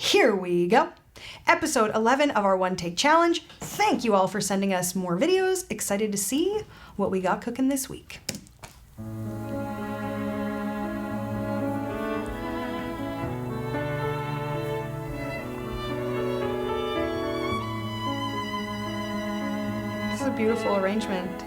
Here we go. Episode 11 of our One Take Challenge. Thank you all for sending us more videos. Excited to see what we got cooking this week. This is a beautiful arrangement.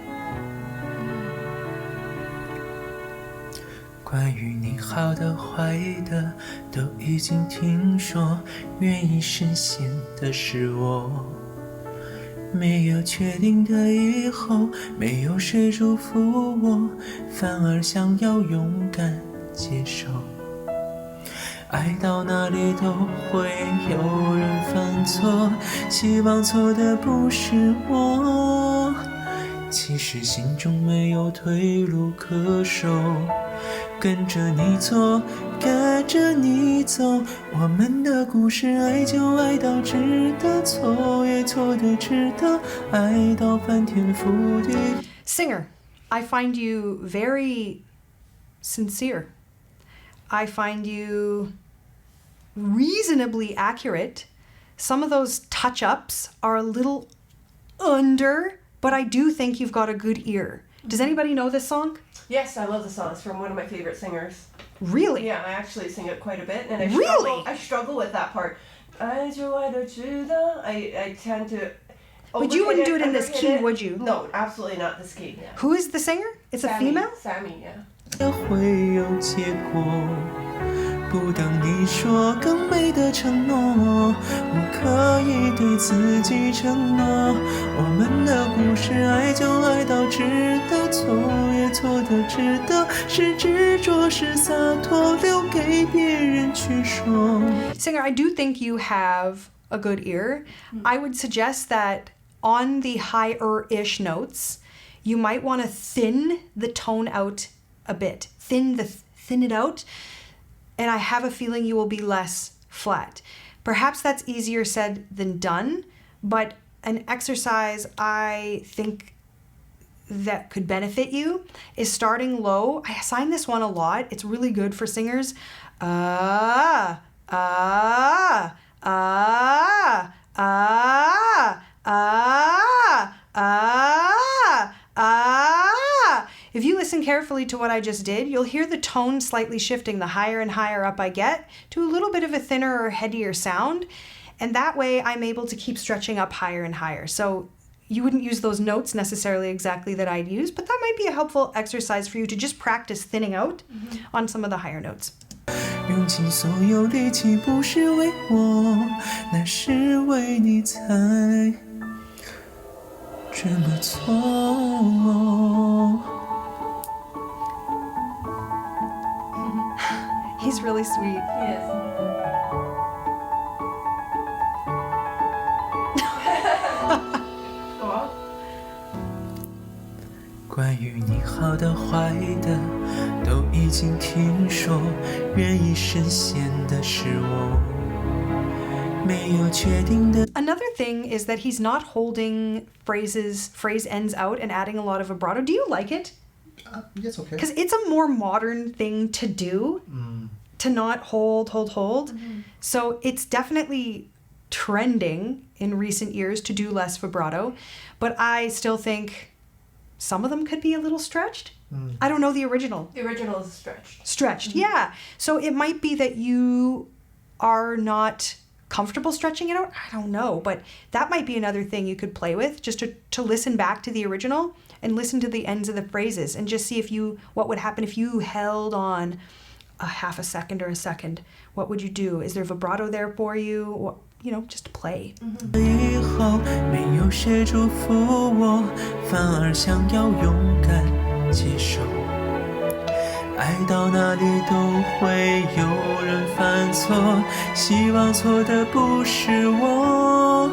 关于你好的坏的都已经听说，愿意深陷的是我，没有确定的以后，没有谁祝福我，反而想要勇敢接受。爱到哪里都会有人犯错，希望错的不是我，其实心中没有退路可守，跟着你走，跟着你走，我们的故事爱就爱到值得，错也错的值得，爱到翻天覆地。 Singer, I find you very sincere. I find you reasonably accurate. Some of those touch-ups are a little under, but I do think you've got a good ear. Does anybody know this song? Yes, I love the song. It's from one of my favorite singers. Really? Yeah, I actually sing it quite a bit, and I struggle with that part. I tend to. But you wouldn't do it in this key, would you? No, absolutely not this key. Yeah. Who is the singer? It's a female? Sammy, yeah. 会有结果，不等你说更美的承诺，我可以对自己承诺，我们的故事爱就爱到值得，错也错的值得，是执着是洒脱，留给别人去说。 Singer, I do think you have a good ear. I would suggest that on the higher-ish notes, you might want to thin the tone out a bit. Thin it out, and I have a feeling you will be less flat. Perhaps that's easier said than done, but an exercise I think that could benefit you is starting low. I assign this one a lot. It's really good for singers. Ah, ah, ah, ah, ah, ah, ah. If you listen carefully to what I just did, you'll hear the tone slightly shifting the higher and higher up I get to a little bit of a thinner or headier sound. And that way I'm able to keep stretching up higher and higher. So you wouldn't use those notes necessarily exactly that I'd use, but that might be a helpful exercise for you to just practice thinning out on some of the higher notes. 用尽所有力气不是为我，那是为你才这么做。 He's really sweet. Yes. 关于你好的坏的都已经听说，愿意深陷的是我，没有确定的。 Another thing is that he's not holding phrase ends out and adding a lot of vibrato. Do you like it? It's okay. Because it's a more modern thing to do, to not hold. So it's definitely trending in recent years to do less vibrato, but I still think some of them could be a little stretched. I don't know the original. The original is stretched. Stretched, yeah. So it might be that you are not comfortable stretching it out. I don't know, but that might be another thing you could play with, just to listen back to the original and listen to the ends of the phrases and just see what would happen if you held on a half a second or a second. What would you do? Is there vibrato there for you? Just play. 以后没有谁祝福我，反而想要勇敢接受。爱到哪里都会有人犯错，希望错的不是我，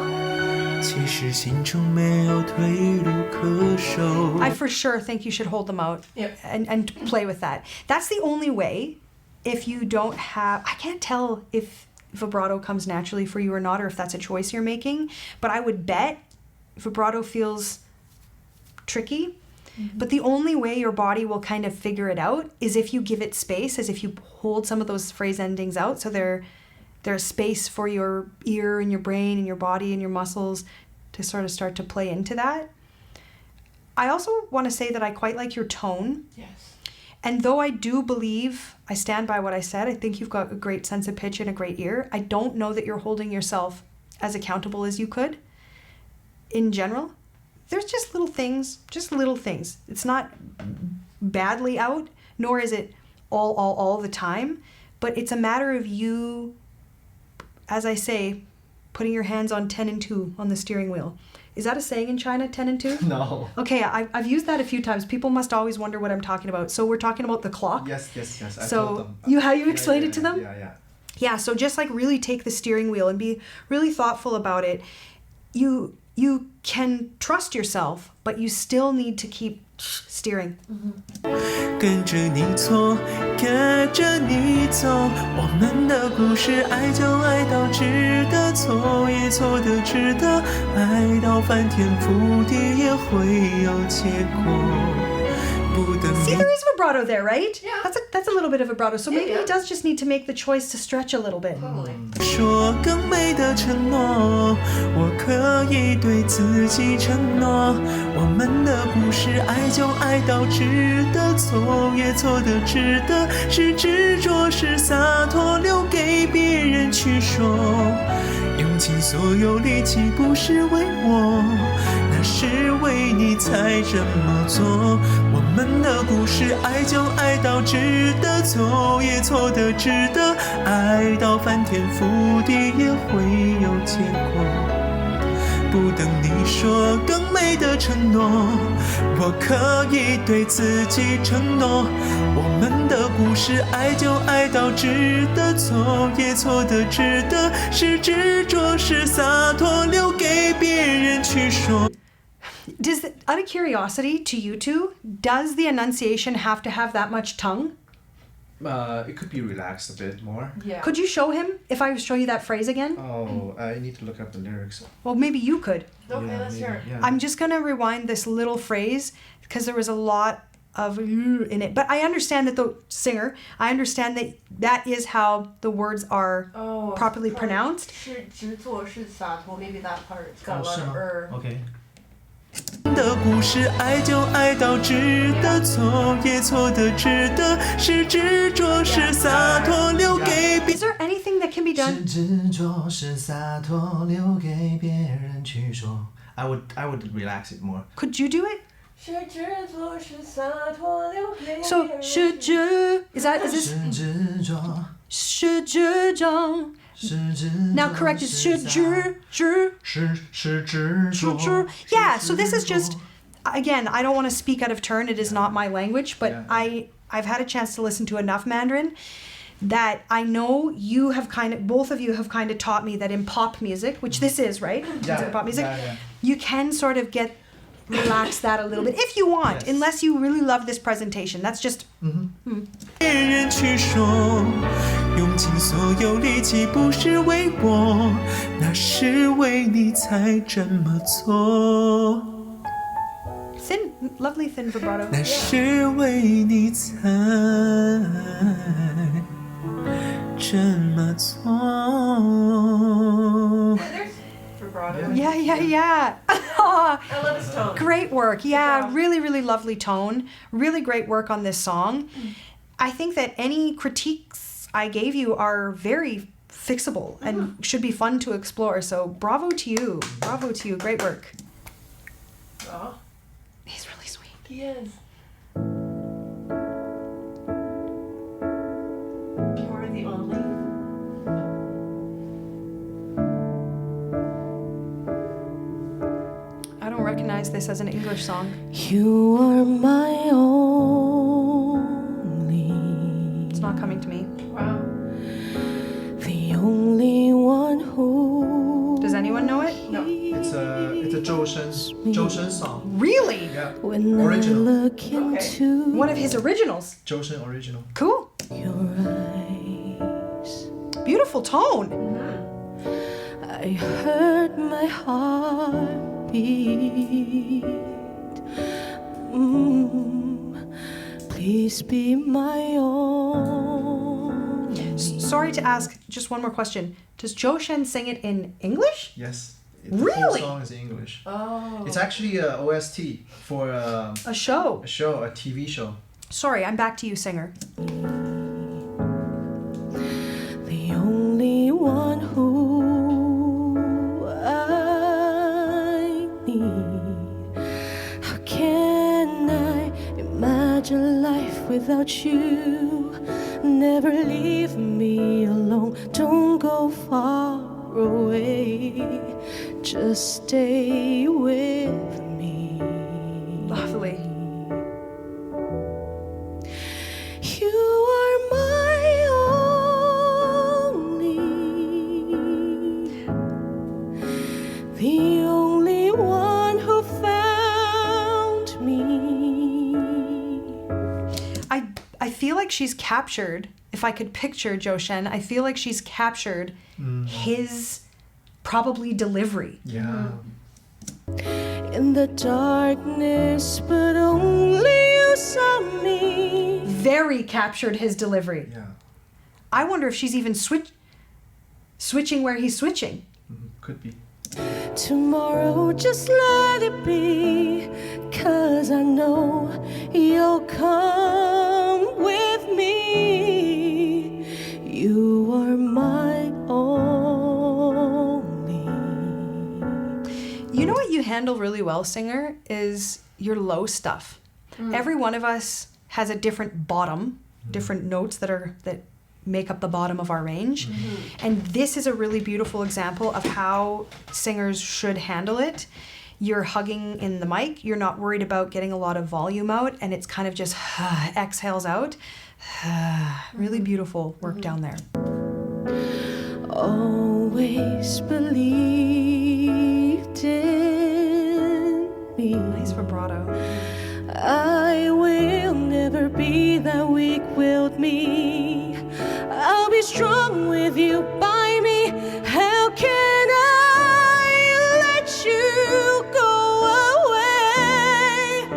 其实心中没有退路可守。 I for sure think you should hold them out. Yep. and play with that. That's the only way. If you don't have, I can't tell if vibrato comes naturally for you or not, or if that's a choice you're making, but I would bet vibrato feels tricky. But the only way your body will kind of figure it out is if you give it space, as if you hold some of those phrase endings out so they're there's space for your ear and your brain and your body and your muscles to sort of start to play into that. I also want to say that I quite like your tone. Yes. And though I do believe, I stand by what I said, I think you've got a great sense of pitch and a great ear. I don't know that you're holding yourself as accountable as you could. In general, there's just little things. It's not badly out, nor is it all the time, but it's a matter of you, as I say, putting your hands on 10 and 2 on the steering wheel. Is that a saying in China, 10 and 2? No. Okay, I've used that a few times. People must always wonder what I'm talking about. So we're talking about the clock. Yes. I So told them. you explained it to them? Yeah. Yeah, so just like really take the steering wheel and be really thoughtful about it. You can trust yourself, but you still need to keep steering. 跟着你走，跟着你走，我们的故事爱就爱到值得，错也错得值得，爱到翻天覆地也会有结果。 See, there is vibrato there, right? Yeah. That's a little bit of vibrato. So maybe Yeah. he does just need to make the choice to stretch a little bit. Totally. 说更美的承诺，我可以对自己承诺，我们的故事爱就爱到值得，错也错得值得，是执着是洒脱，留给别人去说，用尽所有力气不是为我，那是为你才这么做，我们的故事爱就爱到值得，错也错得值得，爱到翻天覆地也会有结果。不等你说更美的承诺，我可以对自己承诺，我们的故事爱就爱到值得，错也错得值得，是执着是洒脱，留给别人去说。 Out of curiosity to you two, does the enunciation have to have that much tongue? It could be relaxed a bit more. Yeah. Could you show him if I show you that phrase again? Oh, I need to look up the lyrics. Well, maybe you could. Okay, Yeah, let's hear it. yeah. I'm just going to rewind this little phrase because there was a lot of in it. But I understand that the singer, I understand that that is how the words are Oh, properly pronounced. 是执着是洒脱 Maybe that part's got a lot 是 of 吗 er. Okay. 的故事爱就爱到值得，错也错得值得，是执着是洒脱，留给别 Is there anything that can be done? 是执着是洒脱，留给别人去说。I would relax it more. Could you do it? 是执着是洒脱留给 So, 别人 is this 是执着，是执着 Now correct is 是执着 Yeah, so this is just again, I don't want to speak out of turn. It is not my language, but Yeah. I've had a chance to listen to enough Mandarin that I know you have both of you have kind of taught me that in pop music, which this is, right? Yeah, Pop music, yeah. you can sort of relax that a little bit if you want, Yes. unless you really love this presentation. That's just 别人去说，用尽所有力气不是为我，那是为你才这么做， lovely thin vibrato. 那是为你才这么做。 There's vibrato. Yeah. I love his tone. Great work. Yeah, job. really, really lovely tone. Really great work on this song. I think that any critiques I gave you are very fixable and should be fun to explore. So bravo to you. Bravo to you. Great work. Oh, He's really sweet. he is. You're the only. I don't recognize this as an English song. You are my only. It's not coming to me. Wow. The only one who. Does anyone know it? No. It's a Zhou Shen song. Really? Yeah. When Original. I look into One of his originals. Zhou Shen original. Cool. your eyes, Beautiful tone. I heard my heart beat. Please be my own. sorry to ask, just one more question. Does Zhou Shen sing it in English? Yes. Really? The whole song is in English. Oh. It's actually a OST for A show. a show, a TV show. Sorry, I'm back to you, singer. The only one who I need. How can I imagine life without you? Never leave me alone. Don't go far away. Just stay with me. Lovely. You are my only, the only one who found me. I feel like she's captured, if I could picture Zhou Shen, I feel like she's captured his probably delivery. Yeah. In the darkness, but only you saw me. Very captured his delivery. Yeah. I wonder if she's even switching where he's switching. Could be. Tomorrow just let it be, 'cause I know you'll come with me. You are my only. You know what you handle really well, singer, is your low stuff. Every one of us has a different bottom, different notes that make up the bottom of our range. And this is a really beautiful example of how singers should handle it. You're hugging in the mic, you're not worried about getting a lot of volume out, and it's kind of just exhales out. Really beautiful work down there. Always believed in me. Nice vibrato. I will never be that weak-willed me. I'll be strong with you by me. How can I let you go away?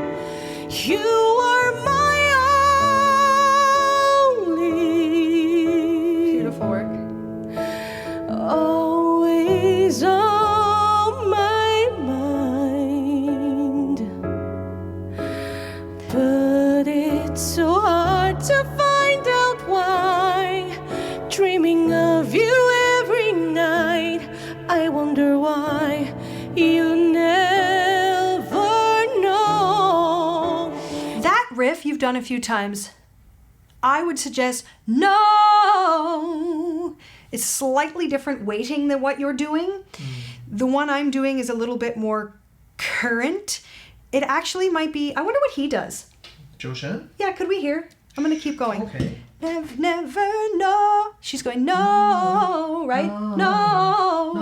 You are my only. Beautiful work. Always on my mind. But it's so hard to find out why. Dreaming of you every night. I wonder why you never know. That riff you've done a few times. I would suggest no. It's slightly different weighting than what you're doing. The one I'm doing is a little bit more current. It actually might be, I wonder what he does. Zhou Shen? Yeah, could we hear? I'm going to keep going. Okay. Never, never, no. She's going, no, right? No.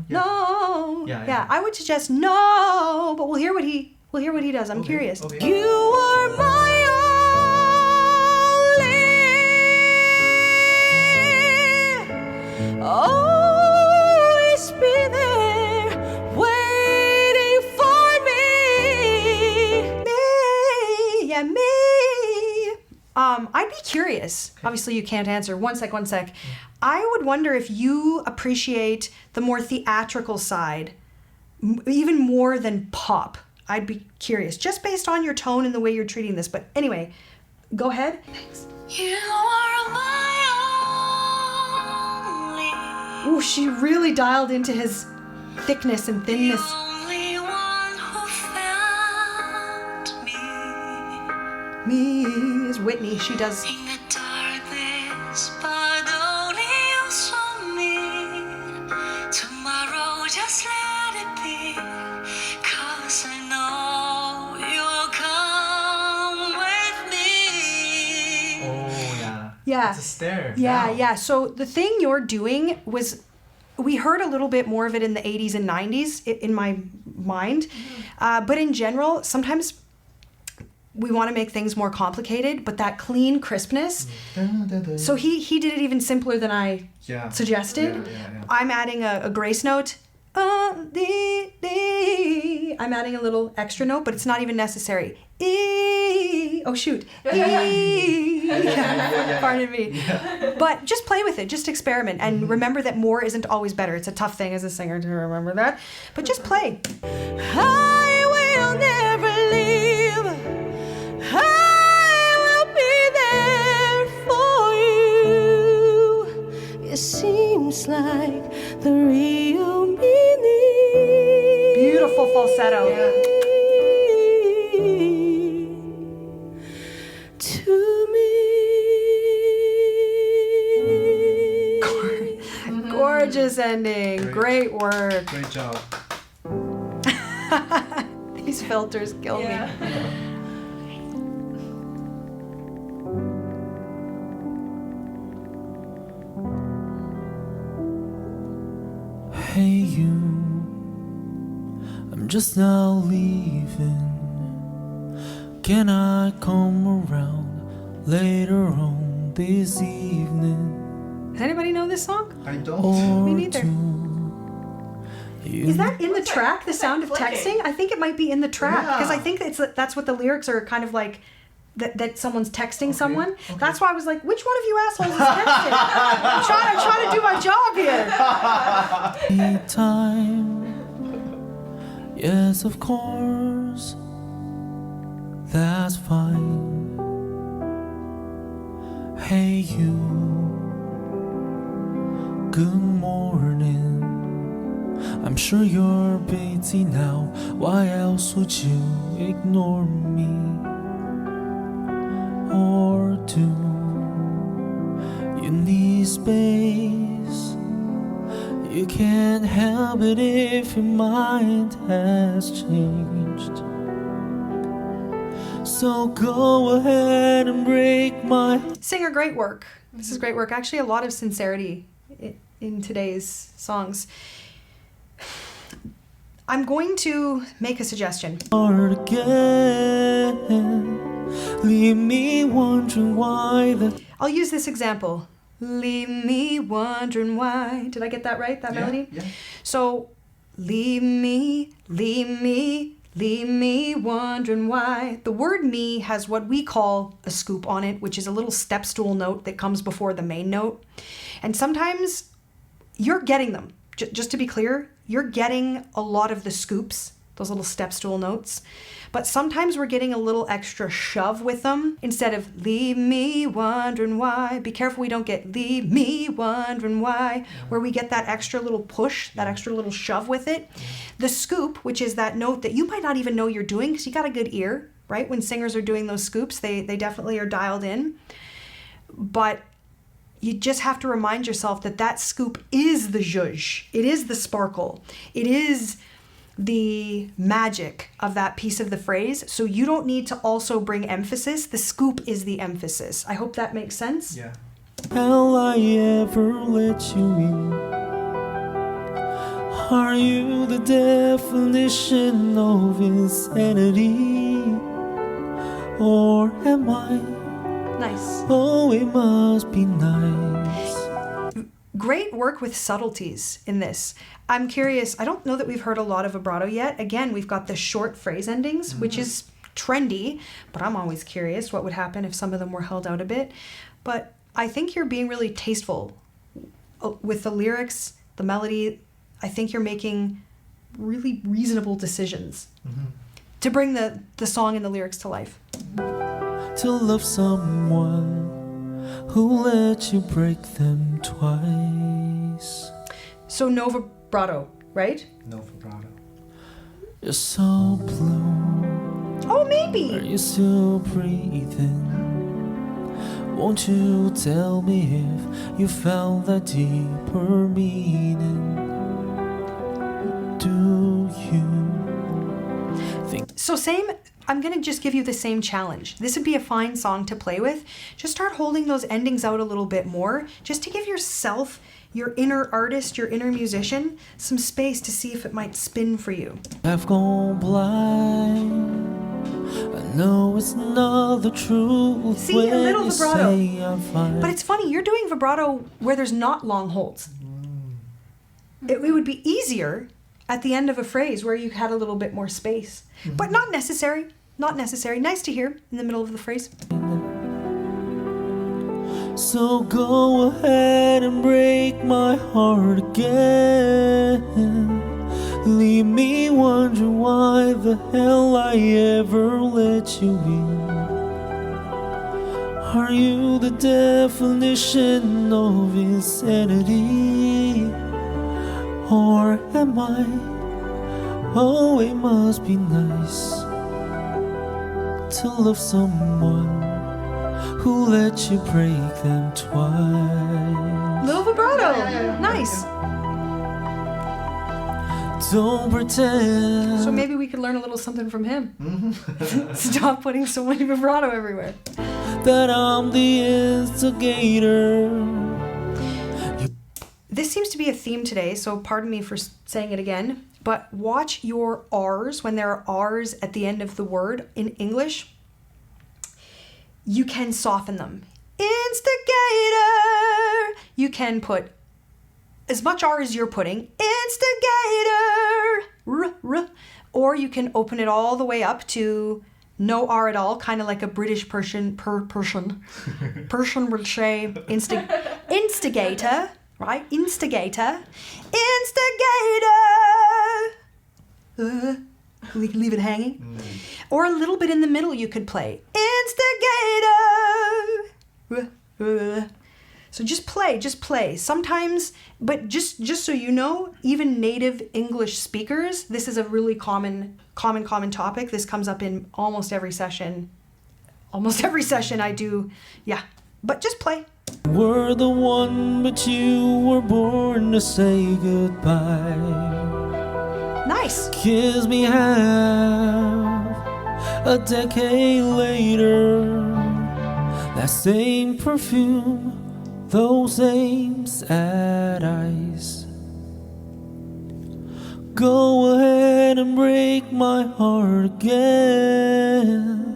No. Yeah. I would suggest no, but we'll hear what he does. I'm curious. Okay. You are my only. Always be there, waiting for me. Me. I'd be curious. Obviously, you can't answer. One sec. I would wonder if you appreciate the more theatrical side even more than pop. I'd be curious, just based on your tone and the way you're treating this. But anyway, go ahead. Thanks. You are my only. Ooh, she really dialed into his thickness and thinness. Only one who found me. Me is Whitney. She does. In the darkness, but only you saw me. Tomorrow, just let it be, 'cause I know you'll come with me. Oh, yeah. Yeah. It's a stare. Yeah, Wow. yeah. So the thing you're doing was, we heard a little bit more of it in the 80s and 90s in my mind. But in general, sometimes we want to make things more complicated, but that clean crispness. So So he did it even simpler than I yeah. suggested. Yeah. I'm adding a grace note I'm adding a little extra note, but it's not even necessary. Oh shoot. Pardon me. Yeah. But just play with it, just experiment, and remember that more isn't always better. It's a tough thing as a singer to remember that, but just play. I will never leave. I will be there for you. It seems like the real meaning. Beautiful falsetto. Yeah. Gorgeous ending. Great work. Great job. These filters kill me. Hey you, I'm just now leaving. Can I come around later on this evening? Does anybody know this song? I don't. Or Me neither. Is that in the track, the sound of texting? I think it might be in the track, because I think that's what the lyrics are kind of like, that someone's texting someone. Okay. That's why I was like, which one of you assholes is texting? I'm trying to do my job here. Time, yes, of course, that's fine. Hey you, good morning. I'm sure you're busy now. Why else would you ignore me? Or do you need space? You can't help it if your mind has changed. So go ahead and break my... Singer, great work. This is great work. Actually, a lot of sincerity in today's songs. I'm going to make a suggestion. Heart again. Leave me wondering why the... I'll use this example. Leave me wondering why. Did I get that right, that melody? Yeah. So, leave me wondering why. The word me has what we call a scoop on it, which is a little step stool note that comes before the main note. And sometimes you're getting them. Just to be clear, you're getting a lot of the scoops, those little step stool notes. But sometimes we're getting a little extra shove with them instead of leave me wondering why. Be careful we don't get leave me wondering why, where we get that extra little push, that extra little shove with it. The scoop, which is that note that you might not even know you're doing because you got a good ear, right? When singers are doing those scoops, they definitely are dialed in. But you just have to remind yourself that that scoop is the zhuzh. It is the sparkle. It is the magic of that piece of the phrase. So you don't need to also bring emphasis. The scoop is the emphasis. I hope that makes sense. Yeah. Will I ever let you in? Are you the definition of insanity? Or am I? Nice. Oh, it must be nice. Great work with subtleties in this. I'm curious, I don't know that we've heard a lot of vibrato yet. Again, we've got the short phrase endings, which is trendy, but I'm always curious what would happen if some of them were held out a bit. But I think you're being really tasteful with the lyrics, the melody. I think you're making really reasonable decisions to bring the song and the lyrics to life. To love someone who let you break them twice. So no vibrato, right? No vibrato. You're so blue. Oh, Are maybe. you still breathing? Won't you tell me if you found that deeper meaning? Do you think? So I'm going to just give you the same challenge. This would be a fine song to play with. Just start holding those endings out a little bit more, just to give yourself, your inner artist, your inner musician, some space to see if it might spin for you. I've gone blind. I know it's not the truth. See, a when little you vibrato. say I'm fine. But it's funny, you're doing vibrato where there's not long holds. It would be easier at the end of a phrase where you had a little bit more space. But not necessary. Not necessary. Nice to hear in the middle of the phrase. So go ahead and break my heart again. Leave me wondering why the hell I ever let you in. Are you the definition of insanity? Or am I? Oh, it must be nice to love someone who let you break them twice. Little vibrato. Nice. Don't pretend. So maybe we could learn a little something from him. Stop putting so much vibrato everywhere. That I'm the instigator. This seems to be a theme today, so pardon me for saying it again, but watch your R's when there are R's at the end of the word in English. You can soften them. Instigator. You can put as much R as you're putting. Instigator. Or you can open it all the way up to no R at all, kind of like a British Persian would say instigator, right? Instigator. Instigator. Leave it hanging. Or a little bit in the middle you could play. Instigator. So just play. Sometimes, but just so you know, even native English speakers, this is a really common topic. This comes up in almost every session. Almost every session I do, yeah. But just play. We're the one, but you were born to say goodbye. Nice. Kiss me half a decade later. That same perfume, those same sad eyes. Go ahead and break my heart again.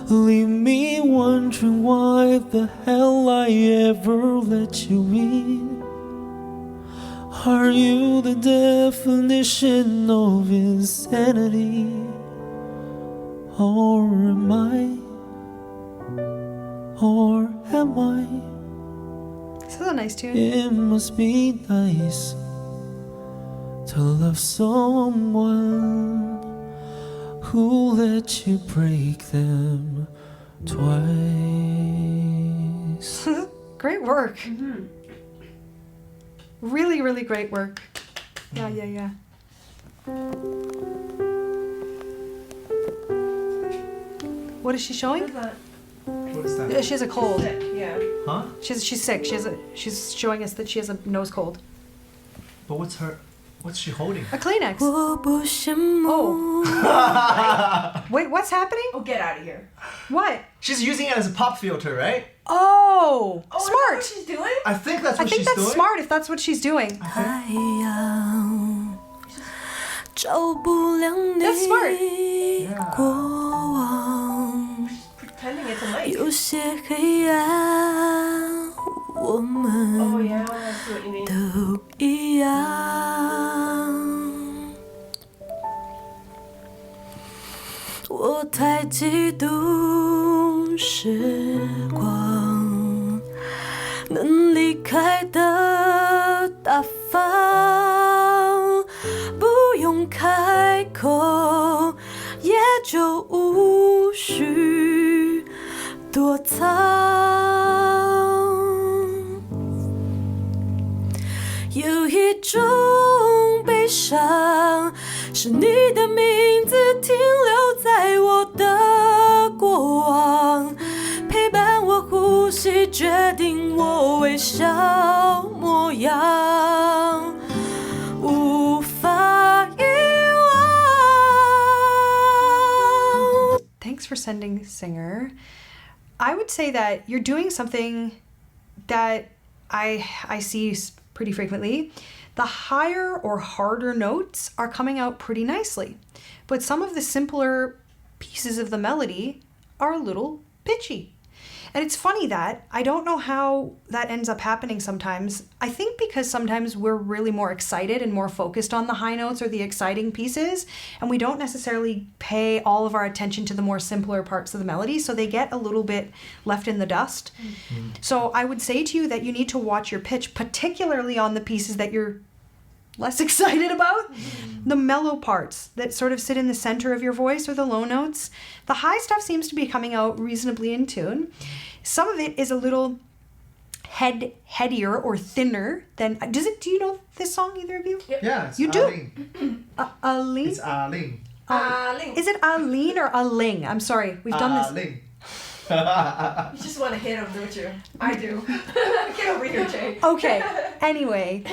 Leave me wondering why the hell I ever let you in. Are you the definition of insanity? Or am I? Or am I? This is a nice tune. It must be nice to love someone who let you break them twice. Great work. Really, really great work. Yeah. What is she showing? What is that? She has a cold. Sick, yeah. Huh? She's sick. She's showing us that she has a nose cold. But what's she holding? A Kleenex. Oh. Wait, what's happening? Oh, get out of here. What? She's using it as a pop filter, right? Oh, Oh, smart. is that what she's doing? I think that's what I think she's that's doing. smart if that's what she's doing. That's smart. Pretending it's a mic. 有些黑暗，我们 Oh yeah, I see what you mean. 都一样。我太嫉妒时光能离开的大方，不用开口，也就无需躲藏。有一种悲伤，是你的名字停留在我的过往，陪伴我呼吸，决定我微笑模样，无法遗忘。 Thanks for sending, Singer. I would say that you're doing something that I see pretty frequently. The higher or harder notes are coming out pretty nicely, but some of the simpler pieces of the melody are a little pitchy. And it's funny that I don't know how that ends up happening sometimes. I think because sometimes we're really more excited and more focused on the high notes or the exciting pieces, and we don't necessarily pay all of our attention to the more simpler parts of the melody, so they get a little bit left in the dust. So I would say to you that you need to watch your pitch, particularly on the pieces that you're less excited about. The mellow parts that sort of sit in the center of your voice or the low notes. The high stuff seems to be coming out reasonably in tune. Some of it is a little headier or thinner than... Do you know this song, either of you? Yeah, it's You do? Alin. Alin? It's Alin. Ling. Is it Alin or Aling? I'm sorry. We've done this. Alin. You just want to hit him, don't you? I do. Get over here, Jay. Okay. Anyway,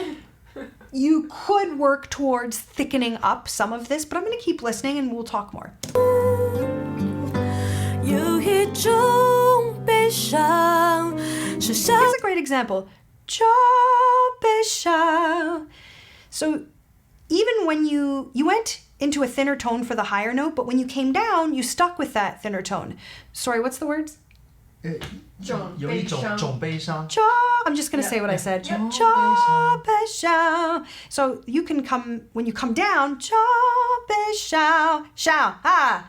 you could work towards thickening up some of this, but I'm going to keep listening and we'll talk more. 有一种悲伤是像 Here's a great example. 就悲伤. So even when you went into a thinner tone for the higher note, but when you came down, you stuck with that thinner tone. Sorry, what's the words? 有一种悲伤 I'm just going to say what I said. Yep. 就悲伤. So you can when you come down, 就悲伤, 伤, ah,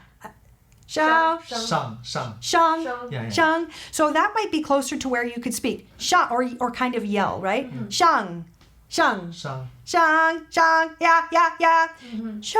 伤, 上 shang, Yeah. shang. So that might be closer to where you could speak sha or kind of yell, right? Shang, shang, 上 shang, shang, yeah, yeah, yeah. 就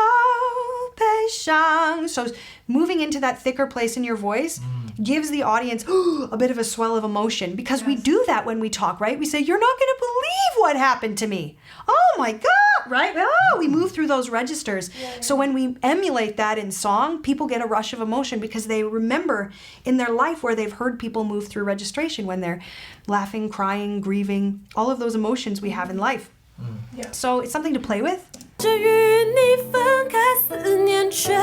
悲伤. So moving into that thicker place in your voice gives the audience a bit of a swell of emotion, because we do that when we talk, right? We say, you're not going to believe what happened to me. Oh my God, right? Oh, we move through those registers. So when we emulate that in song, people get a rush of emotion because they remember in their life where they've heard people move through registration when they're laughing, crying, grieving, all of those emotions we have in life. So it's something to play with. 只与你分开思念却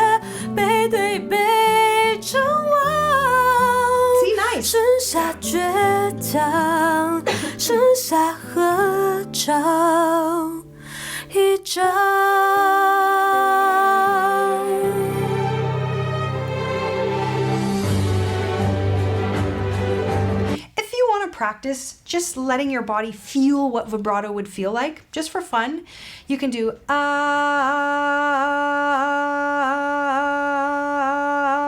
背对背张望 See, nice. 剩下倔强剩下合照一张 If you want to practice just letting your body feel what vibrato would feel like, just for fun, you can do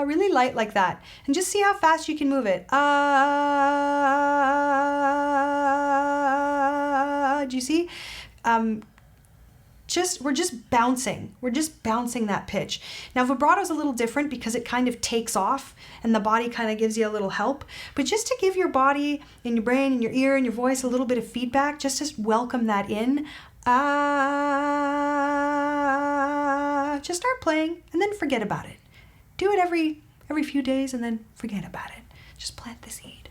really light like that, and just see how fast you can move it. Do you see? We're just bouncing. We're just bouncing that pitch. Now vibrato is a little different because it kind of takes off and the body kind of gives you a little help. But just to give your body and your brain and your ear and your voice a little bit of feedback, just to welcome that in. Just start playing and then forget about it. Do it every few days and then forget about it. Just plant the seed.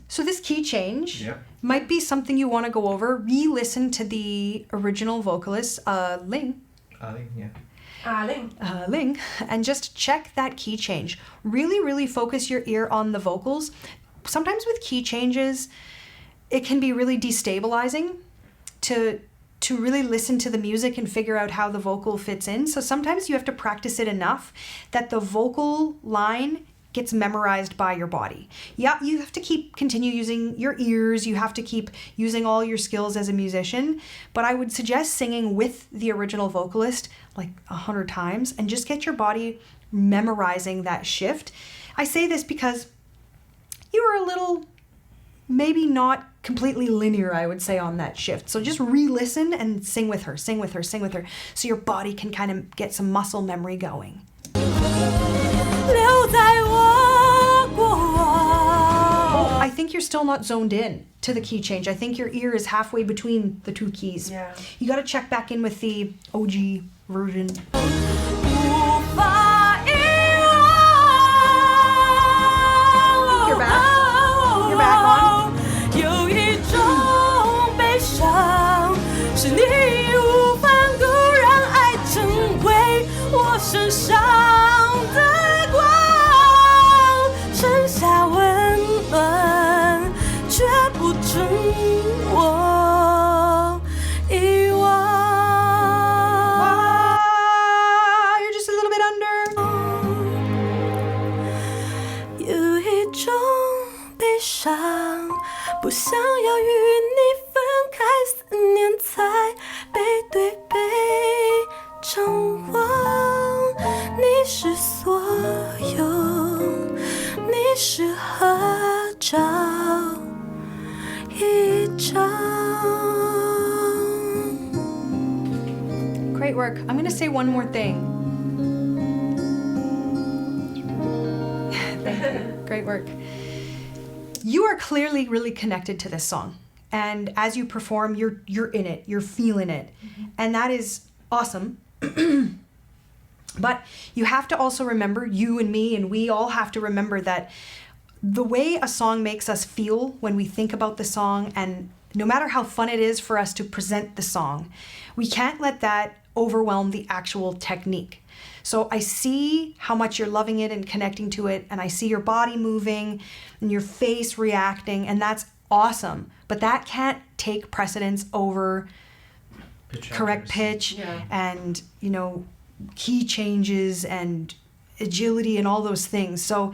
So this key change might be something you want to go over. Re-listen to the original vocalist, Ling. Alin, yeah. Ling, and just check that key change. Really, really focus your ear on the vocals. Sometimes with key changes, it can be really destabilizing to really listen to the music and figure out how the vocal fits in. So sometimes you have to practice it enough that the vocal line gets memorized by your body. Yeah, you have to continue using your ears. You have to keep using all your skills as a musician. But I would suggest singing with the original vocalist like 100 times and just get your body memorizing that shift. I say this because you were a little, maybe not completely linear, I would say, on that shift. So just re-listen and sing with her, sing with her, sing with her, so your body can kind of get some muscle memory going. 留在我过往 think you're still not zoned in to the key change. I think your ear is halfway between the two keys. Yeah. You got to check back in with the OG version. 无法遗忘。 You're back. You're back on. 有一种悲伤，是你义无反顾让爱成为我身上的光，剩下温暖，却不准我遗忘。 You're just a little bit under. 有一种悲伤，不想要与你分开，思念才背对背张望。你是所有，你是合照一张。 Great work. I'm going to say one more thing. Thank you. Great work. You are clearly really connected to this song. And as you perform, you're in it. You're feeling it. And that is awesome. But you have to also remember, you and me and we all have to remember that the way a song makes us feel when we think about the song, and no matter how fun it is for us to present the song, we can't let that overwhelm the actual technique. So I see how much you're loving it and connecting to it, and I see your body moving and your face reacting, and that's awesome. But that can't take precedence over correct pitch and, you know, key changes and agility and all those things. So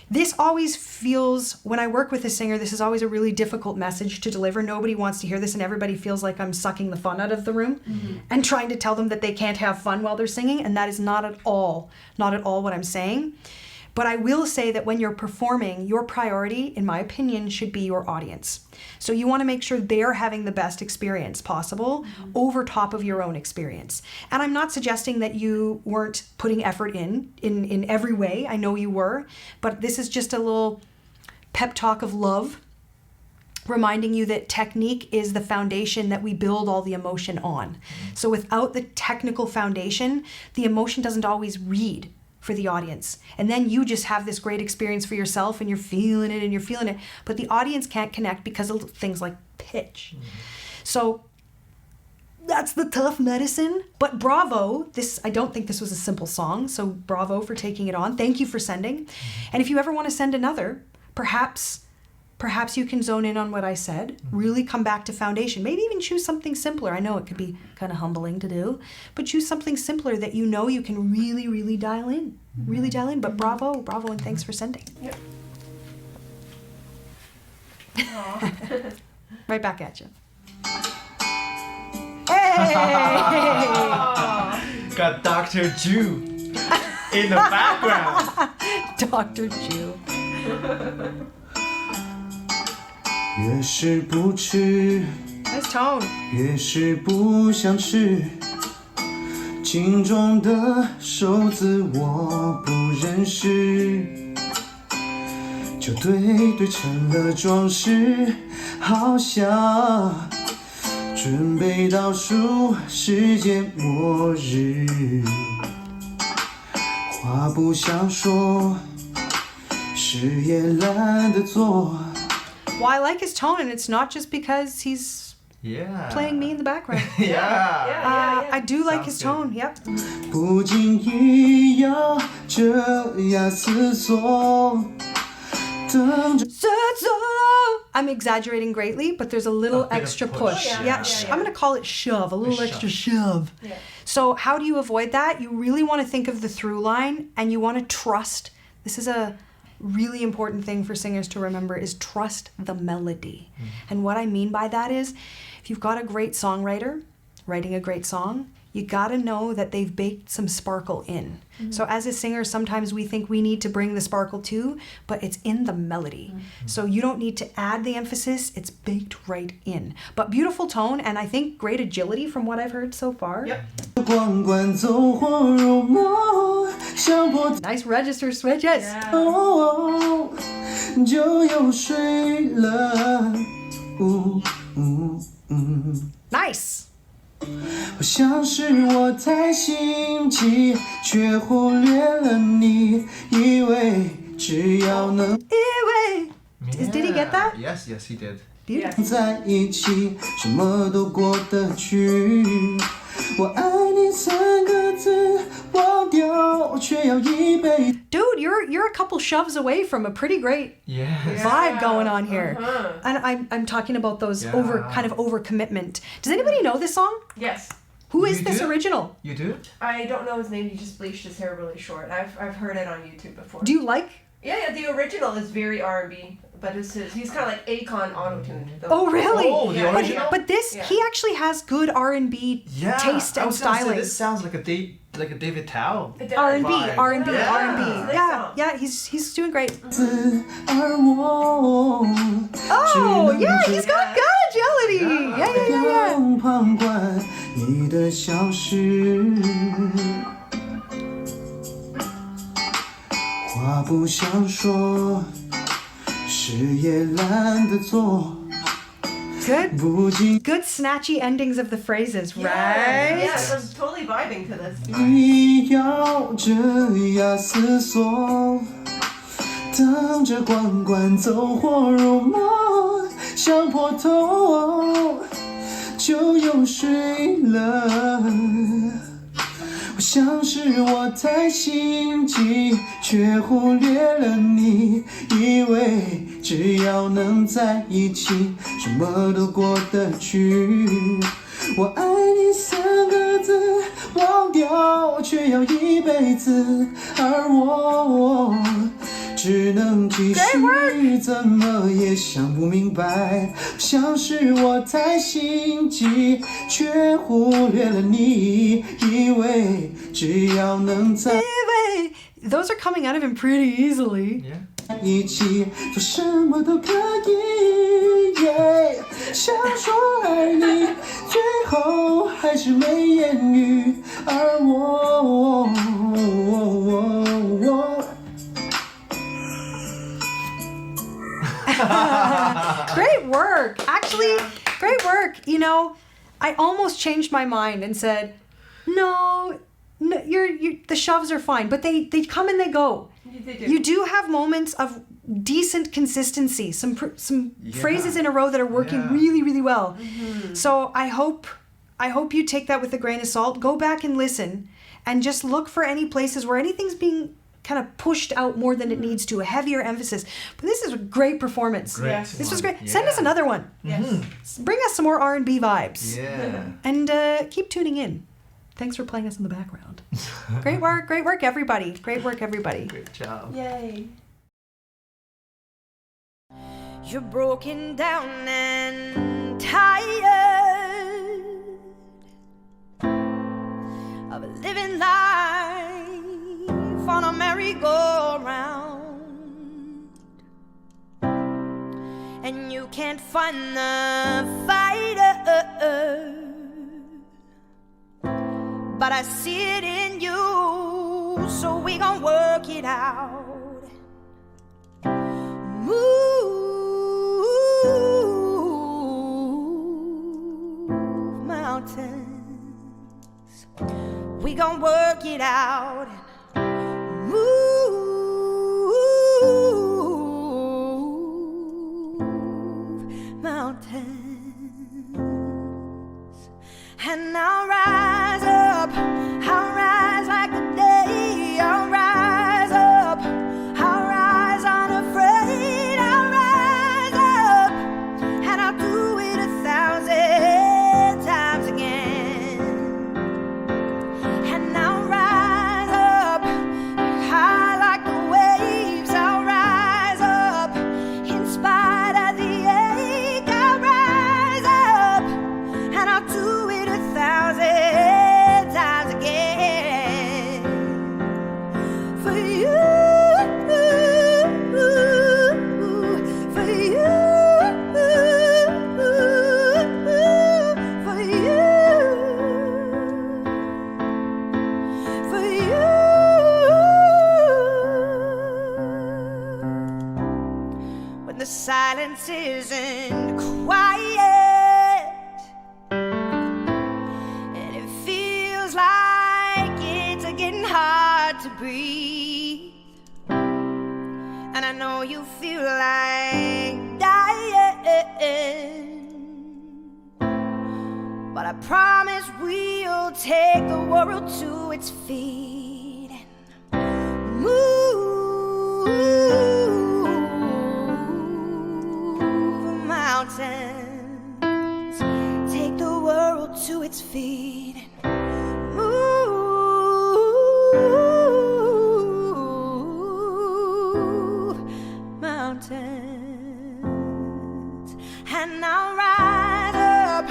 this always feels, when I work with a singer, this is always a really difficult message to deliver. Nobody wants to hear this, and everybody feels like I'm sucking the fun out of the room and trying to tell them that they can't have fun while they're singing, and that is not at all what I'm saying. But I will say that when you're performing, your priority, in my opinion, should be your audience. So you want to make sure they're having the best experience possible over top of your own experience. And I'm not suggesting that you weren't putting effort in every way. I know you were. But this is just a little pep talk of love, reminding you that technique is the foundation that we build all the emotion on. So without the technical foundation, the emotion doesn't always read for the audience. And then you just have this great experience for yourself and you're feeling it, but the audience can't connect because of things like pitch. So that's the tough medicine. But bravo, I don't think this was a simple song, so bravo for taking it on. Thank you for sending. And if you ever want to send another, perhaps you can zone in on what I said, really come back to foundation. Maybe even choose something simpler. I know it could be kind of humbling to do, but choose something simpler that you know you can really, really dial in. Really dial in. But bravo, and thanks for sending. Yep. Right back at you. Hey! Got Dr. Jew in the background. Dr. Jew. 越是不吃， Nice tone. 越是不想吃。镜中的瘦子我不认识，就对成了装饰，好像准备倒数世界末日。话不想说，事也懒得做。 Well, I like his tone, and it's not just because he's playing me in the background. I do like his tone. Yep. 不经意要这样思索，等着。 I'm exaggerating greatly, but there's a little extra push. I'm going to call it shove, a little extra shove. Yeah. So how do you avoid that? You really want to think of the through line, and you want to trust. This is a really important thing for singers to remember, is trust the melody. And what I mean by that is, if you've got a great songwriter writing a great song, you gotta know that they've baked some sparkle in. So as a singer, sometimes we think we need to bring the sparkle too, but it's in the melody. So you don't need to add the emphasis, it's baked right in. But beautiful tone, and I think great agility from what I've heard so far. Yep. 光管走火入魔，想破 Nice register switches. Yeah. 头，就又睡了。Nice. 好像是我太心急，却忽略了你，以为只要能Did he get that? Yes, yes, he did. Beautiful. 在一起，什么都过得去。我爱你三个字，忘掉却要一辈子。 Dude, you're a couple shoves away from a pretty great Yes. vibe going on here. And I'm talking about those kind of over commitment. Does anybody know this song? Yes. Who is You this do? original? You do? I don't know his name. He just bleached his hair really short. I've heard it on YouTube before. Do you like? Yeah, the original is very R&B, but he's kind of like Akon auto-tuned. Oh, really? Oh, the original? But this, Yeah. he actually has good R&B taste I and was gonna say, styling. this sounds like a David Tao. It does. R&B, vibe. R&B, Yeah. R&B. Nice Yeah, song. yeah, he's doing great. 而我 Oh, yeah, he's got good agility. Yeah. 不旁观你的消失，话不想说，事也懒得做， Good, 不经 good snatchy endings of the phrases, Yeah, right? Yeah, I'm totally vibing to this. 意咬着牙思索，等着关关走火入魔，想破头就又睡了。我像是我太心急，却忽略了你，以为只要能在一起，什么都过得去。我爱你三个字，忘掉却要一辈子，而我只能继续，怎么也想不明白，像是我太心急，却忽略了你，以为只要能在 Those are coming out of him pretty easily. 一起，做什么都可以。想说爱你，最后还是没言语，而我 Great work. Actually, great work. You know, I almost changed my mind and said, no, the shoves are fine, but they come and they go. They do. You do have moments of decent consistency, some phrases in a row that are working really, really well. So I hope you take that with a grain of salt. Go back and listen, and just look for any places where anything's being kind of pushed out more than it needs to, a heavier emphasis. But this is a great performance. Yes. This was great. Send us another one. Yes. Bring us some more R&B vibes. Yeah. And keep tuning in. Thanks for playing us in the background. Great work, everybody. Great work, everybody. Great job. Yay. You're broken down and tired of living life on a merry-go-round, and you can't find the fighter, but I see it in you, so we gon' work it out. Move mountains, we gon' work it out. Move mountains, and I'll rise up, I'll rise like the day, I'll rise up, I'll rise unafraid, I'll rise up, and I'll do it 1,000 times again. And I'll rise up, high like the waves, I'll rise up, in spite of the ache, I'll rise up, and I'll do it 1,000 silence isn't quiet, and it feels like it's getting hard to breathe. And I know you feel like dying, but I promise we'll take the world to its feet and move mountains. Take the world to its feet and move mountains. And I'll rise up,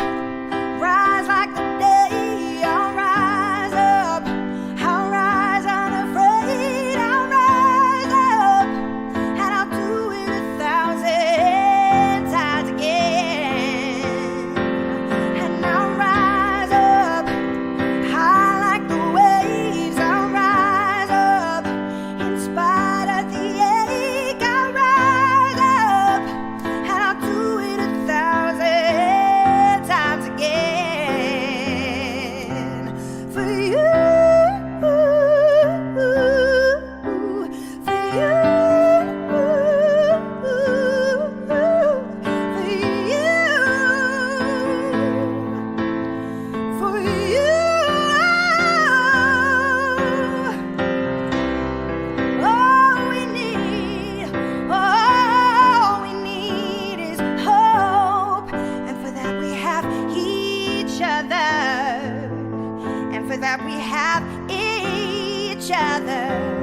rise like the day. I'll rise up, I'll rise unafraid. I'll rise up, and I'll do it 1,000 times again. And I'll rise up, high like the waves. I'll rise up, in spite of the ache. I'll rise up, and I'll do it 1,000 times again. For you, for you, for you, all we need is hope. And for that we have each other. And for that we have each other.